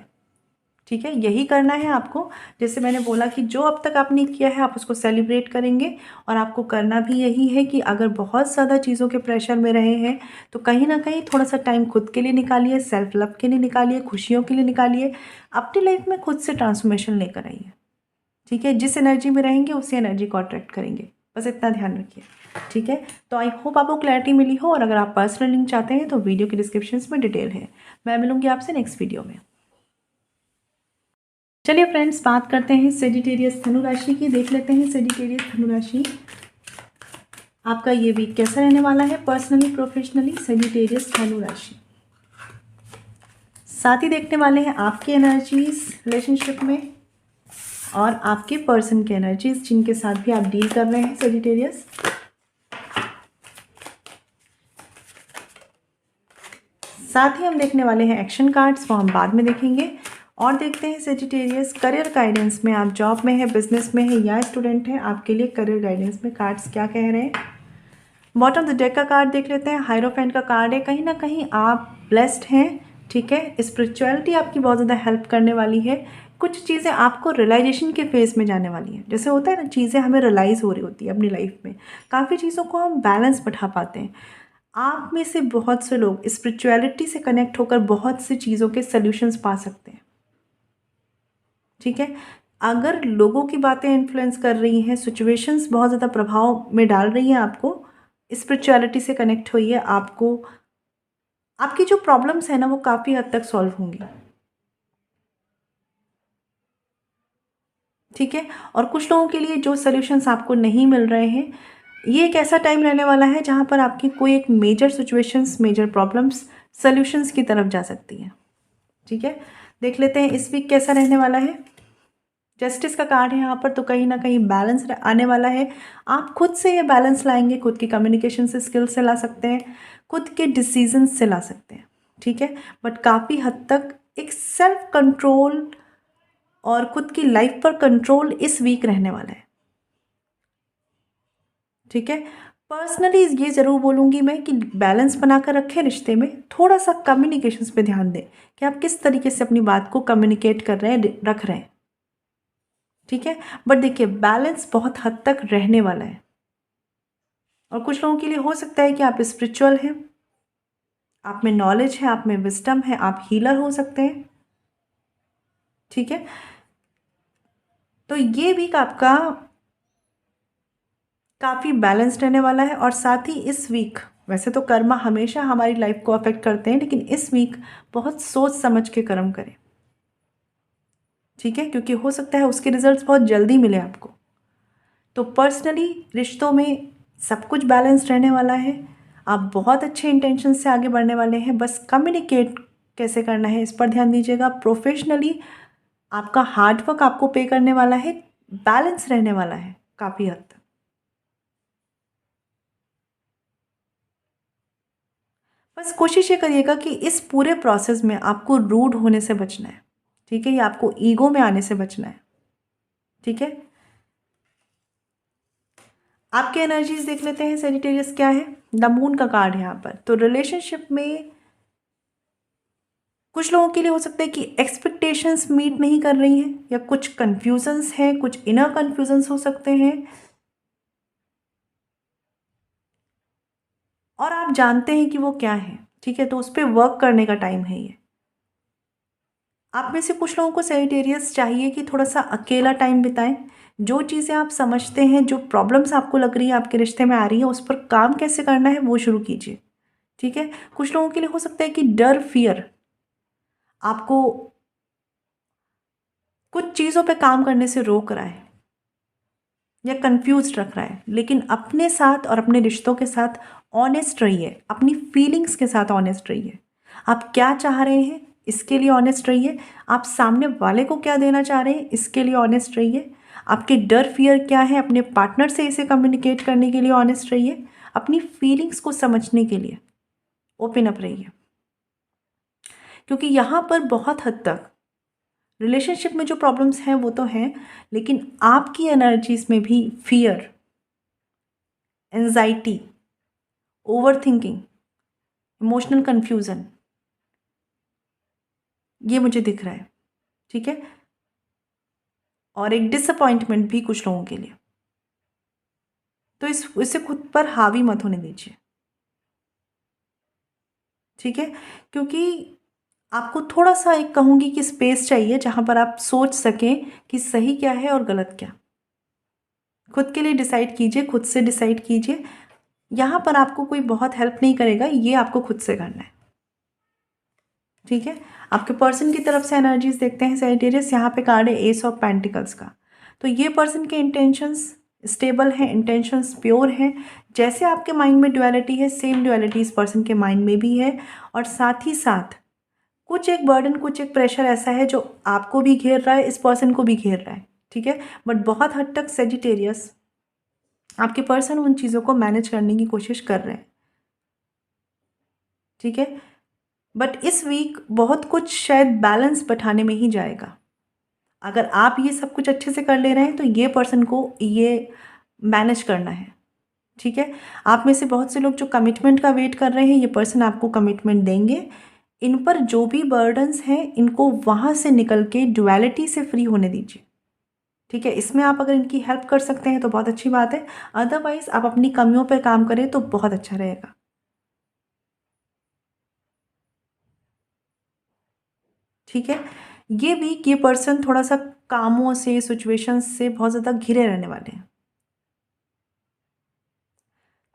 ठीक है, यही करना है आपको। जैसे मैंने बोला कि जो अब तक आपने किया है आप उसको सेलिब्रेट करेंगे, और आपको करना भी यही है कि अगर बहुत ज़्यादा चीज़ों के प्रेशर में रहे हैं तो कहीं ना कहीं थोड़ा सा टाइम खुद के लिए निकालिए, सेल्फ लव के लिए निकालिए, खुशियों के लिए निकालिए, अपनी लाइफ में खुद से ट्रांसफॉर्मेशन लेकर आइए। ठीक है, जिस एनर्जी में रहेंगे उसी एनर्जी को अट्रैक्ट करेंगे, बस इतना ध्यान रखिए। ठीक है, तो आई होप आपको क्लैरिटी मिली हो, और अगर आप पर्सनल लिंक चाहते हैं तो वीडियो के डिस्क्रिप्शन में डिटेल है। मैं मिलूंगी आपसे नेक्स्ट वीडियो में। चलिए फ्रेंड्स, बात करते हैं सेजिटेरियस धनु राशि की। देख लेते हैं सेजिटेरियस धनु राशि आपका ये वीक कैसा रहने वाला है, पर्सनली प्रोफेशनली। सेजिटेरियस धनु राशि साथ ही देखने वाले हैं आपकी एनर्जीज रिलेशनशिप में, और आपके पर्सन के एनर्जीज जिनके साथ भी आप डील कर रहे हैं सेजिटेरियस। साथ ही हम देखने वाले हैं एक्शन कार्ड्स, वो हम बाद में देखेंगे। और देखते हैं सेजिटेरियस करियर गाइडेंस में, आप जॉब में है, बिजनेस में है या स्टूडेंट हैं, आपके लिए करियर गाइडेंस में कार्ड्स क्या कह रहे हैं। बॉटम ऑफ द डेक का कार्ड देख लेते हैं, हायरोफेंट का कार्ड है। कहीं ना कहीं आप ब्लेस्ड हैं। ठीक है, स्पिरिचुअलिटी आपकी बहुत ज़्यादा हेल्प करने वाली है। कुछ चीज़ें आपको रियलाइजेशन के फेज में जाने वाली हैं। जैसे होता है ना, चीज़ें हमें रियलाइज़ हो रही होती है अपनी लाइफ में, काफ़ी चीज़ों को हम बैलेंस बैठा पाते हैं। आप में से बहुत से लोग स्पिरिचुअलिटी से कनेक्ट होकर बहुत सी चीज़ों के सल्यूशंस पा सकते हैं। ठीक है, अगर लोगों की बातें इन्फ्लुएंस कर रही हैं, सिचुएशंस बहुत ज़्यादा प्रभाव में डाल रही हैं आपको, स्पिरिचुअलिटी से कनेक्ट होइए, आपको आपकी जो प्रॉब्लम्स है ना वो काफ़ी हद तक सॉल्व होंगी। ठीक है, और कुछ लोगों के लिए जो सॉल्यूशंस आपको नहीं मिल रहे हैं, ये एक ऐसा टाइम रहने वाला है जहाँ पर आपकी कोई एक major situations, major problems solutions की तरफ जा सकती हैं। ठीक है, देख लेते हैं इस वीक कैसा रहने वाला है। जस्टिस का कार्ड है यहाँ पर, तो कहीं ना कहीं बैलेंस आने वाला है। आप खुद से ये बैलेंस लाएंगे, खुद की कम्युनिकेशन से, स्किल से ला सकते हैं, खुद के डिसीजन से ला सकते हैं। ठीक है, बट काफ़ी हद तक एक सेल्फ कंट्रोल और खुद की लाइफ पर कंट्रोल इस वीक रहने वाला है। ठीक है, पर्सनली ये ज़रूर बोलूँगी मैं कि बैलेंस बनाकर रखें रिश्ते में, थोड़ा सा कम्युनिकेशंस पे ध्यान दें कि आप किस तरीके से अपनी बात को कम्युनिकेट कर रहे हैं, रख रहे हैं। ठीक है, बट देखिए बैलेंस बहुत हद तक रहने वाला है। और कुछ लोगों के लिए हो सकता है कि आप स्पिरिचुअल हैं, आप में नॉलेज है, आप में विजडम है, आप हीलर हो सकते हैं। ठीक है, तो ये वीक आपका काफ़ी बैलेंस्ड रहने वाला है। और साथ ही इस वीक, वैसे तो कर्मा हमेशा हमारी लाइफ को अफेक्ट करते हैं, लेकिन इस वीक बहुत सोच समझ के कर्म करें। ठीक है, क्योंकि हो सकता है उसके रिजल्ट्स बहुत जल्दी मिले आपको। तो पर्सनली रिश्तों में सब कुछ बैलेंस रहने वाला है। आप बहुत अच्छे इंटेंशन से आगे बढ़ने वाले हैं, बस कम्युनिकेट कैसे करना है इस पर ध्यान दीजिएगा। प्रोफेशनली आपका हार्डवर्क आपको पे करने वाला है, बैलेंस रहने वाला है काफ़ी हद तक। बस कोशिश ये करिएगा कि इस पूरे प्रोसेस में आपको रूड होने से बचना है। ठीक है, या आपको ईगो में आने से बचना है। ठीक है, आपके एनर्जीज देख लेते हैं सेजिटेरियस क्या है। द मून का कार्ड है यहाँ पर, तो रिलेशनशिप में कुछ लोगों के लिए हो सकता है कि एक्सपेक्टेशंस मीट नहीं कर रही हैं, या कुछ कन्फ्यूजन्स हैं, कुछ इनर कन्फ्यूजन्स हो सकते हैं, और आप जानते हैं कि वो क्या है। ठीक है, तो उस पर वर्क करने का टाइम है ये। आप में से कुछ लोगों को सेजिटेरियस चाहिए कि थोड़ा सा अकेला टाइम बिताएं। जो चीज़ें आप समझते हैं, जो प्रॉब्लम्स आपको लग रही है आपके रिश्ते में आ रही है, उस पर काम कैसे करना है वो शुरू कीजिए। ठीक है, कुछ लोगों के लिए हो सकता है कि डर, फियर आपको कुछ चीज़ों पे काम करने से रोक रहा है या कंफ्यूज रख रहा है, लेकिन अपने साथ और अपने रिश्तों के साथ ऑनेस्ट रहिए, अपनी फीलिंग्स के साथ ऑनेस्ट रहिए। आप क्या चाह रहे हैं इसके लिए ऑनेस्ट रहिए, आप सामने वाले को क्या देना चाह रहे हैं इसके लिए ऑनेस्ट रहिए, आपके डर फियर क्या है अपने पार्टनर से इसे कम्युनिकेट करने के लिए ऑनेस्ट रहिए, अपनी फीलिंग्स को समझने के लिए ओपन अप रहिए। क्योंकि यहाँ पर बहुत हद तक रिलेशनशिप में जो प्रॉब्लम्स हैं वो तो हैं, लेकिन आपकी एनर्जीज में भी fear, anxiety, over thinking, emotional confusion, ये मुझे दिख रहा है। ठीक है, और एक डिसअपॉइंटमेंट भी कुछ लोगों के लिए। तो इसे खुद पर हावी मत होने दीजिए, ठीक है, क्योंकि आपको थोड़ा सा एक कहूँगी कि स्पेस चाहिए जहाँ पर आप सोच सकें कि सही क्या है और गलत क्या। खुद के लिए डिसाइड कीजिए, खुद से डिसाइड कीजिए। यहाँ पर आपको कोई बहुत हेल्प नहीं करेगा, ये आपको खुद से करना है, ठीक है। आपके पर्सन की तरफ से एनर्जीज देखते हैं सैजिटेरियस। यहाँ पे कार्ड है एस ऑफ पेंटिकल्स का। तो ये पर्सन के इंटेंशंस स्टेबल हैं, इंटेंशंस प्योर हैं। जैसे आपके माइंड में ड्युअलिटी है, सेम ड्युअलिटी इस पर्सन के माइंड में भी है। और साथ ही साथ कुछ एक बर्डन, कुछ एक प्रेशर ऐसा है जो आपको भी घेर रहा है, इस पर्सन को भी घेर रहा है, ठीक है। बट बहुत हद तक सैजिटेरियस आपके पर्सन उन चीज़ों को मैनेज करने की कोशिश कर रहे हैं, ठीक है। बट इस वीक बहुत कुछ शायद बैलेंस बैठाने में ही जाएगा। अगर आप ये सब कुछ अच्छे से कर ले रहे हैं तो ये पर्सन को ये मैनेज करना है, ठीक है। आप में से बहुत से लोग जो कमिटमेंट का वेट कर रहे हैं, ये पर्सन आपको कमिटमेंट देंगे। इन पर जो भी बर्डन्स हैं इनको वहाँ से निकल के ड्युअलिटी से फ्री होने दीजिए, ठीक है। इसमें आप अगर इनकी हेल्प कर सकते हैं तो बहुत अच्छी बात है, अदरवाइज आप अपनी कमियों पर काम करें तो बहुत अच्छा रहेगा, ठीक है। ये वीक ये पर्सन थोड़ा सा कामों से, सिचुएशंस से बहुत ज़्यादा घिरे रहने वाले हैं।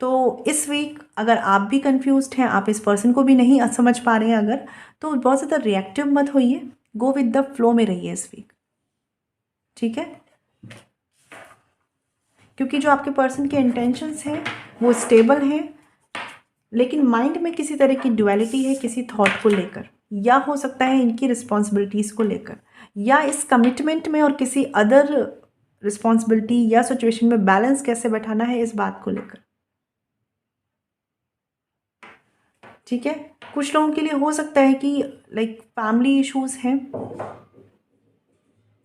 तो इस वीक अगर आप भी कंफ्यूज्ड हैं, आप इस पर्सन को भी नहीं समझ पा रहे हैं अगर, तो बहुत ज़्यादा रिएक्टिव मत होइए, गो विद द फ्लो में रहिए इस वीक, ठीक है। क्योंकि जो आपके पर्सन के इंटेंशंस हैं वो स्टेबल हैं, लेकिन माइंड में किसी तरह की ड्युअलिटी है किसी थॉट को लेकर, या हो सकता है इनकी रिस्पॉन्सिबिलिटीज़ को लेकर, या इस कमिटमेंट में और किसी अदर रिस्पॉन्सिबिलिटी या सिचुएशन में बैलेंस कैसे बैठाना है इस बात को लेकर, ठीक है। कुछ लोगों के लिए हो सकता है कि लाइक फैमिली इश्यूज हैं,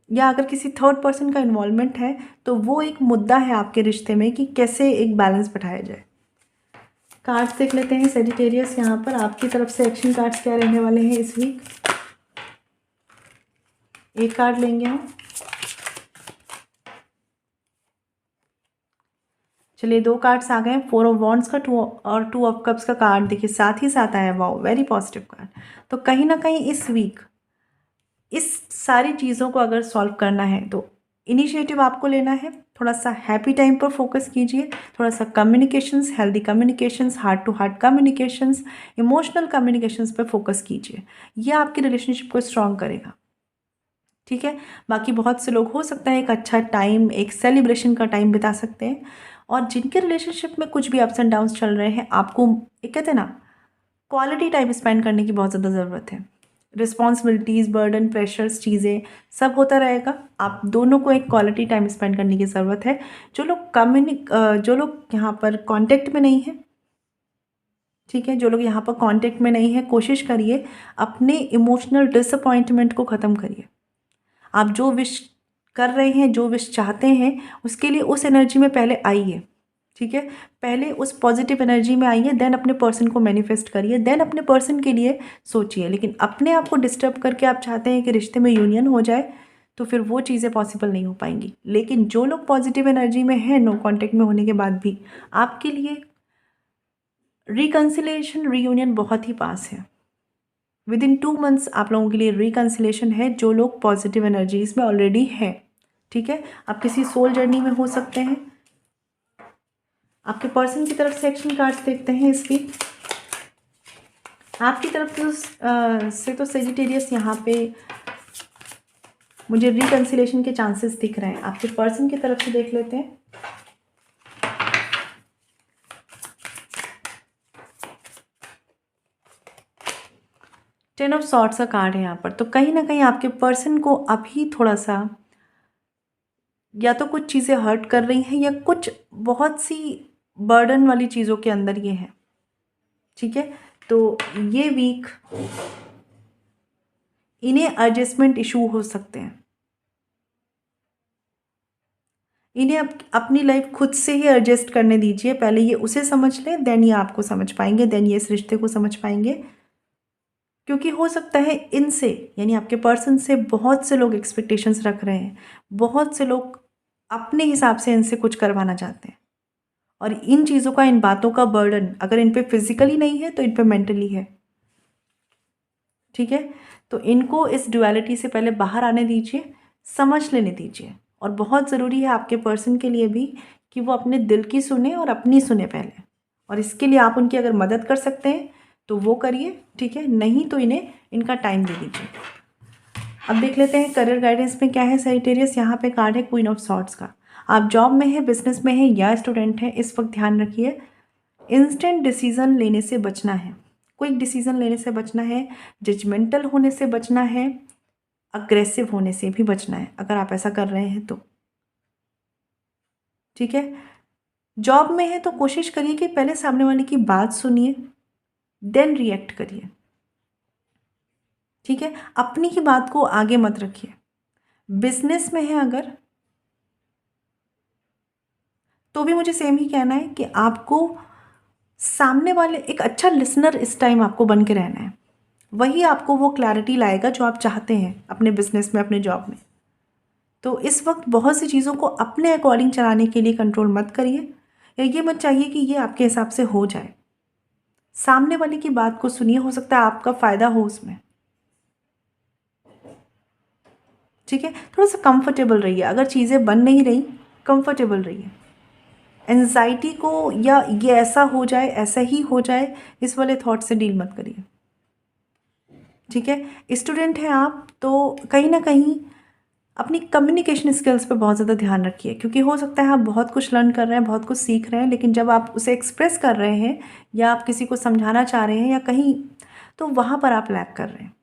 या अगर किसी थर्ड पर्सन का इन्वॉल्वमेंट है तो वो एक मुद्दा है आपके रिश्ते में कि कैसे एक बैलेंस बैठाया जाए। कार्ड्स देख लेते हैं सैजिटेरियस, यहाँ पर आपकी तरफ से एक्शन कार्ड्स क्या रहने वाले हैं इस वीक। एक कार्ड लेंगे हम, चलिए 2 कार्ड्स आ गए, 4 ऑफ वॉन्ड्स का 2 और 2 ऑफ कप्स का कार्ड देखिए साथ ही साथ आया, वाओ वेरी पॉजिटिव कार्ड। तो कहीं ना कहीं इस वीक इस सारी चीज़ों को अगर सॉल्व करना है तो इनिशिएटिव आपको लेना है, थोड़ा सा हैप्पी टाइम पर फोकस कीजिए, थोड़ा सा communications, healthy communications, heart to heart communications, emotional communications पर फोकस कीजिए। ये आपकी रिलेशनशिप को स्ट्रॉन्ग करेगा, ठीक है। बाकी बहुत से लोग हो सकता है एक अच्छा टाइम, एक सेलिब्रेशन का टाइम बिता सकते हैं। और जिनके रिलेशनशिप में कुछ भी अप्स एंड डाउन्स चल रहे हैं, आपको एक कहते हैं ना क्वालिटी टाइम स्पेंड करने की बहुत ज़्यादा ज़रूरत है। रिस्पॉन्सिबिलिटीज़, बर्डन, प्रेशर्स, चीज़ें सब होता रहेगा, आप दोनों को एक क्वालिटी टाइम स्पेंड करने की ज़रूरत है। जो लोग यहाँ पर कांटेक्ट में नहीं हैं, ठीक है, जो लोग यहाँ पर कांटेक्ट में नहीं है, कोशिश करिए अपने इमोशनल डिसअपॉइंटमेंट को ख़त्म करिए। आप जो विश कर रहे हैं, जो विश चाहते हैं, उसके लिए उस एनर्जी में पहले आइए, ठीक है। पहले उस पॉजिटिव एनर्जी में आइए, देन अपने पर्सन को मैनिफेस्ट करिए, देन अपने पर्सन के लिए सोचिए। लेकिन अपने आप को डिस्टर्ब करके आप चाहते हैं कि रिश्ते में यूनियन हो जाए, तो फिर वो चीज़ें पॉसिबल नहीं हो पाएंगी। लेकिन जो लोग पॉजिटिव एनर्जी में हैं, नो कॉन्टेक्ट में होने के बाद भी, आपके लिए रिकन्सिलेशन, रीयूनियन बहुत ही पास है। विद इन 2 मंथ्स आप लोगों के लिए रिकन्सिलेशन है, जो लोग पॉजिटिव एनर्जीज में ऑलरेडी हैं, ठीक है। आप किसी सोल जर्नी में हो सकते हैं। आपके पर्सन की तरफ से एक्शन कार्ड्स देखते हैं इस वीक। आपकी तरफ से तो सेजिटेरियस यहाँ पे मुझे रिकन्सिलेशन के चांसेस दिख रहे हैं। आपके पर्सन की तरफ से देख लेते हैं। टेन ऑफ सॉर्ड्स का कार्ड है यहाँ पर। तो कहीं ना कहीं आपके पर्सन को अभी थोड़ा सा या तो कुछ चीज़ें हर्ट कर रही हैं, या कुछ बहुत सी बर्डन वाली चीज़ों के अंदर ये है, ठीक है। तो ये वीक इन्हें एडजस्टमेंट इशू हो सकते हैं। इन्हें अपनी लाइफ खुद से ही एडजस्ट करने दीजिए। पहले ये उसे समझ लें, देन ये आपको समझ पाएंगे, देन ये इस रिश्ते को समझ पाएंगे। क्योंकि हो सकता है इनसे यानी आपके पर्सन से बहुत से लोग एक्सपेक्टेशंस रख रहे हैं, बहुत से लोग अपने हिसाब से इनसे कुछ करवाना चाहते हैं, और इन चीज़ों का, इन बातों का बर्डन अगर इन पे फिजिकली नहीं है तो इन पे मेंटली है। ठीक है, तो इनको इस ड्युअलिटी से पहले बाहर आने दीजिए, समझ लेने दीजिए। और बहुत ज़रूरी है आपके पर्सन के लिए भी कि वो अपने दिल की सुने और अपनी सुने पहले, और इसके लिए आप उनकी अगर मदद कर सकते हैं तो वो करिए, ठीक है, नहीं तो इन्हें इनका टाइम दे दीजिए। अब देख लेते हैं करियर गाइडेंस में क्या है सजिटेरियस। यहाँ पे कार्ड है क्वीन ऑफ सॉर्ड्स का। आप जॉब में हैं, बिजनेस में हैं या स्टूडेंट हैं, इस वक्त ध्यान रखिए इंस्टेंट डिसीजन लेने से बचना है, क्विक डिसीजन लेने से बचना है, जजमेंटल होने से बचना है, अग्रेसिव होने से भी बचना है अगर आप ऐसा कर रहे हैं तो। ठीक है, जॉब में है तो कोशिश करिए कि पहले सामने वाले की बात सुनिए, देन रिएक्ट करिए। ठीक है, अपनी ही बात को आगे मत रखिए। बिजनेस में है अगर, तो भी मुझे सेम ही कहना है कि आपको सामने वाले एक अच्छा लिसनर इस टाइम आपको बन के रहना है, वही आपको वो क्लैरिटी लाएगा जो आप चाहते हैं अपने बिजनेस में, अपने जॉब में। तो इस वक्त बहुत सी चीज़ों को अपने अकॉर्डिंग चलाने के लिए कंट्रोल मत करिए, या ये मत चाहिए कि ये आपके हिसाब से हो जाए। सामने वाले की बात को सुनिए, हो सकता है आपका फ़ायदा हो उसमें। ठीक है, थोड़ा सा कंफर्टेबल रहिए, अगर चीज़ें बन नहीं रही कंफर्टेबल रहिए। एंजाइटी को या ये ऐसा हो जाए, ऐसा ही हो जाए, इस वाले थॉट से डील मत करिए। ठीक है, स्टूडेंट हैं आप तो कहीं ना कहीं अपनी कम्युनिकेशन स्किल्स पे बहुत ज़्यादा ध्यान रखिए, क्योंकि हो सकता है आप बहुत कुछ लर्न कर रहे हैं, बहुत कुछ सीख रहे हैं, लेकिन जब आप उसे एक्सप्रेस कर रहे हैं या आप किसी को समझाना चाह रहे हैं या कहीं, तो वहाँ पर आप लैग कर रहे हैं।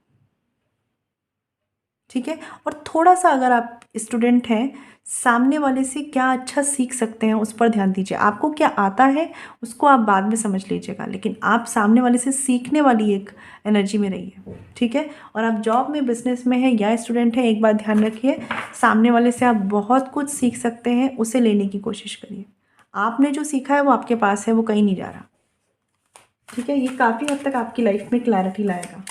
ठीक है, और थोड़ा सा अगर आप स्टूडेंट हैं, सामने वाले से क्या अच्छा सीख सकते हैं उस पर ध्यान दीजिए। आपको क्या आता है उसको आप बाद में समझ लीजिएगा, लेकिन आप सामने वाले से सीखने वाली एक एनर्जी में रहिए। ठीक है, और आप जॉब में, बिजनेस में हैं या स्टूडेंट हैं, एक बात ध्यान रखिए, सामने वाले से आप बहुत कुछ सीख सकते हैं, उसे लेने की कोशिश करिए। आपने जो सीखा है वो आपके पास है, वो कहीं नहीं जा रहा। ठीक है, ये काफ़ी हद तक आपकी लाइफ में क्लैरिटी लाएगा।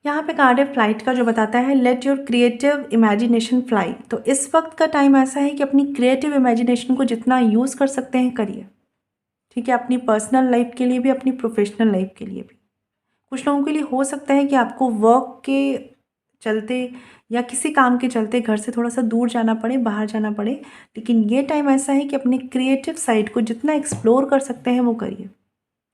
यहाँ पे कार्ड है फ्लाइट का, जो बताता है let your creative imagination fly. तो इस वक्त का टाइम ऐसा है कि अपनी क्रिएटिव इमेजिनेशन को जितना यूज़ कर सकते हैं करिए। ठीक है, अपनी पर्सनल लाइफ के लिए भी, अपनी प्रोफेशनल लाइफ के लिए भी। कुछ लोगों के लिए हो सकता है कि आपको वर्क के चलते या किसी काम के चलते घर से थोड़ा सा दूर जाना पड़े, बाहर जाना पड़े, लेकिन ये टाइम ऐसा है कि अपने क्रिएटिव साइड को जितना एक्सप्लोर कर सकते हैं वो करिए।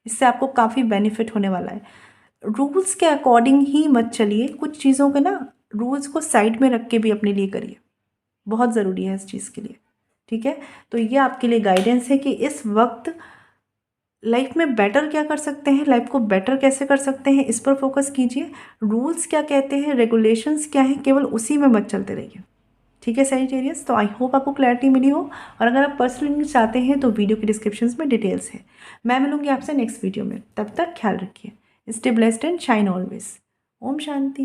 इससे आपको काफ़ी बेनिफिट होने वाला है। रूल्स के अकॉर्डिंग ही मत चलिए, कुछ चीज़ों के ना रूल्स को साइड में रख के भी अपने लिए करिए, बहुत ज़रूरी है इस चीज़ के लिए। ठीक है, तो ये आपके लिए गाइडेंस है कि इस वक्त लाइफ में बेटर क्या कर सकते हैं, लाइफ को बेटर कैसे कर सकते हैं, इस पर फोकस कीजिए। रूल्स क्या कहते हैं, रेगुलेशंस क्या हैं, केवल उसी में मत चलते रहिए। ठीक है सैजिटेरियस, तो आई होप आपको क्लैरिटी मिली हो, और अगर आप पर्सनली चाहते हैं तो वीडियो के डिस्क्रिप्शन में डिटेल्स है। मैं मिलूंगी आपसे नेक्स्ट वीडियो में, तब तक ख्याल रखिए। Stay blessed and shine always. ओम शांति।